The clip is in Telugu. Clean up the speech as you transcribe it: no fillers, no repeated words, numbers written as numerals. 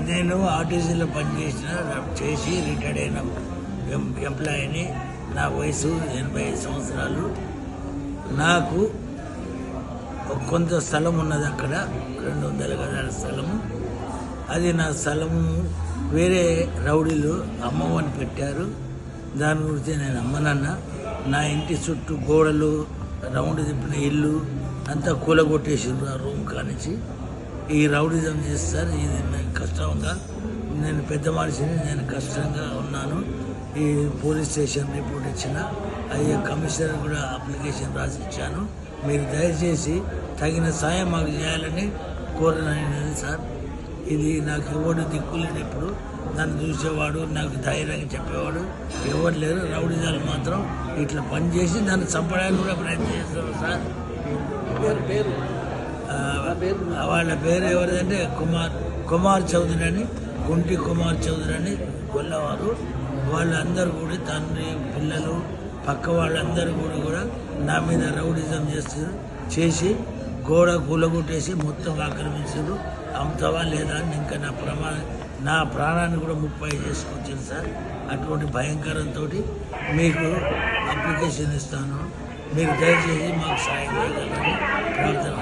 నేను ఆర్టీసీలో చేసి రిటైర్డ్ అయిన ఎంప్లాయీని. నా వయసు 85 సంవత్సరాలు. నాకు కొంత స్థలం ఉన్నది అక్కడ, 200 గజాల స్థలము. అది నా స్థలము వేరే రౌడీలు అమ్మవని పెట్టారు. దాని గురించి నేను అమ్మనన్నా. నా ఇంటి చుట్టూ గోడలు, రౌండ్ తిప్పిన ఇల్లు అంతా కూలగొట్టేసిండ్రు. ఆ రూమ్ కానించి ఈ రౌడిజం చేస్తారు. ఇది నేను కష్టంగా, నేను పెద్ద మనిషిని, నేను కష్టంగా ఉన్నాను. ఈ పోలీస్ స్టేషన్ రిపోర్ట్ ఇచ్చిన, అయ్యే కమిషనర్ కూడా అప్లికేషన్ రాసి ఇచ్చాను. మీరు దయచేసి తగిన సాయం మాకు చేయాలని కోరనది సార్. ఇది నాకు ఎవడు దిక్కులేడు. ఇప్పుడు నన్ను చూసేవాడు, నాకు ధైర్యంగా చెప్పేవాడు ఎవరు లేరు. రౌడీజాలు మాత్రం ఇట్లా పనిచేసి దాన్ని చంపడానికి కూడా ప్రయత్నం చేస్తారు సార్. వాళ్ళ పేరు ఎవరిదంటే కుమార్ చౌదరి అని, గుంటి కుమార్ చౌదరి అని గొల్లవారు. వాళ్ళందరూ కూడా తండ్రి, పిల్లలు, పక్క వాళ్ళందరూ కూడా నా మీద రౌడిజం చేసి గోడ కూలగొట్టేసి మొత్తం ఆక్రమించారు. అమ్ముతావా లేదా అని ఇంకా నా ప్రాణాన్ని కూడా 30 చేసుకొచ్చింది సార్. అటువంటి భయంకరంతో మీకు అప్లికేషన్ ఇస్తాను. మీరు దయచేసి మాకు సాయం చేయగలరని ప్రార్థన.